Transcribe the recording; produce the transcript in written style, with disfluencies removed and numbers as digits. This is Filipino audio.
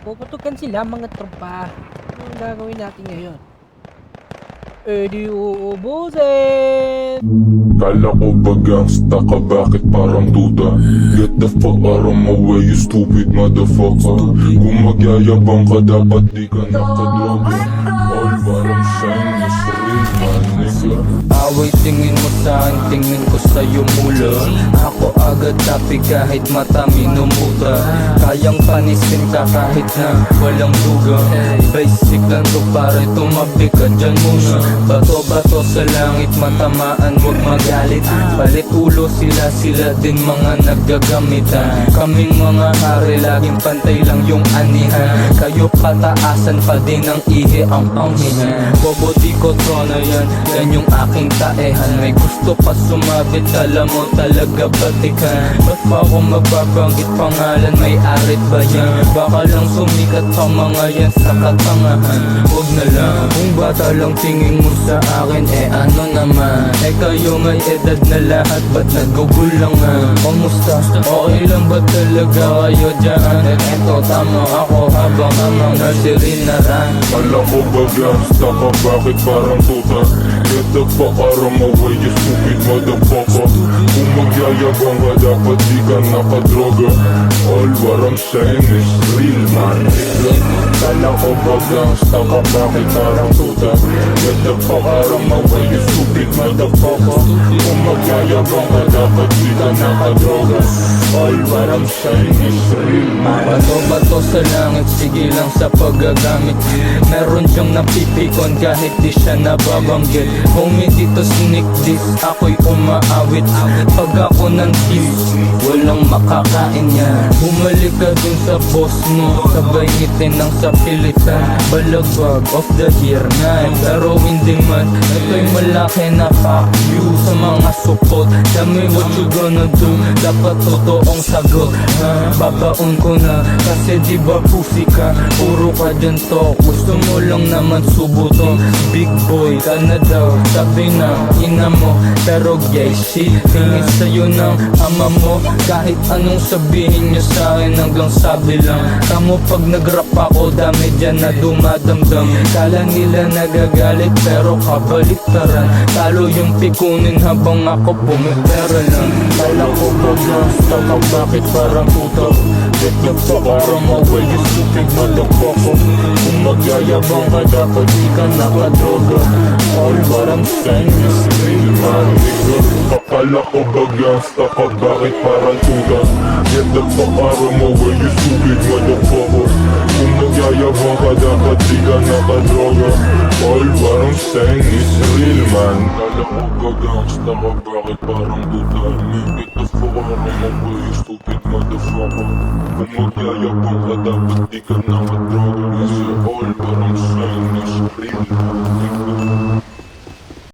Puputukan sila mga tropa. Anong gagawin natin ngayon? Eh di uubusin! Kala ko ba gangsta ka, bakit parang duda? Get the fuck out of my way, you stupid motherfucker. Kung magyayabang ka, dapat di ka nakadroga. All what I'm saying is real, man, nigga. Away tingin mo sa'kin, tingin ko sa'yo mula. Ako agad tapi kahit mata minumuta. Kayang panisin ka kahit na walang duga. Basic lang to pare, tumabi ka dyan muna. Bato-bato sa langit, matamaan huwag magalit. Palit ulo sila, sila din mga naggagamitan. Kaming mga hari, laging pantay lang yung anihan. Kayo pataasan pa din ang ihi ang anghihan. Bobo di ko trono yan, yan yung aking taehan. May gusto pa sumabit, alam mo talaga batikan. Ba't pa ako magbabanggit pangalan, may arit ba yan? Baka lang sumikat pa mga yan sa katangahan. Huwag na lang, kung bata lang tingin mo sa akin, eh ano naman? Eh kayo may edad na lahat, ba't nagugulangan? Kamusta? Okay lang ba talaga kayo dyan? Eh eto tama ako habang amang nursery na ran. Kala ko ba gangsta ka, bakit parang tuta? Get the fuck out of my way, you stupid motherfucker. Kung magyayabang ka, dapat di ka nakadroga. All what I'm saying is real, man, nigga. Kala ko ba gangsta ka, bakit parang tuta? Get the fuck out of my way, you stupid motherfucker. Kung magyayabang ka, dapat di ka nakadroga. All what I'm saying is real, man. Bato-bato sa langit, sige lang sa paggagamit. Meron siyang napipikon kahit di siya nababanggit. Homie dito sneak this, ako'y umaawit. Pag ako ng kiss, walang makakain yan. Bumalik ka dun sa boss mo, sabay ngitin ng sapilitan. Balagbag of the year na, pero hindi man. Ito'y malaki na fuck you sa mga support. Tell me what you gonna do, dapat totoong sagot. Babaon ko na, kasi di ba pussy ka? Puro ka dyan to, gusto mo lang naman subuto. Big boy ka na daw, sabi ng ina mo. Pero gay shit, tingin sa'yo ng ama mo. Kahit anong sabihin nyo sa'kin hanggang sabi lang. Tamo pag nag-rap ako, dami dyan na dumadamdam. Kala nila nagagalit pero kabaliktaran. Talo yung pikunin habang ako pumipera lang. Kala ko ba gangsta ka, bakit parang tuta? Get the fuck out of my way, you stupid motherfucker. Kung magyayabang ka, dapat di ka nakadroga. All what I'm saying is real, man, nigga. Akala ko ba gangsta ka, bakit parang tuta? Get the fuck out of my way, you stupid motherfucker. Kung magyayabang ka, dapat di ka nakadroga. All what I'm saying is real, man. Kala ko ba gangsta ka, bakit parang tuta? Get the fuck out of my way, you stupid motherfucker. Kung magyayabang ka, dapat di ka nakadroga. Kasi all what I'm saying is real, man, nigga.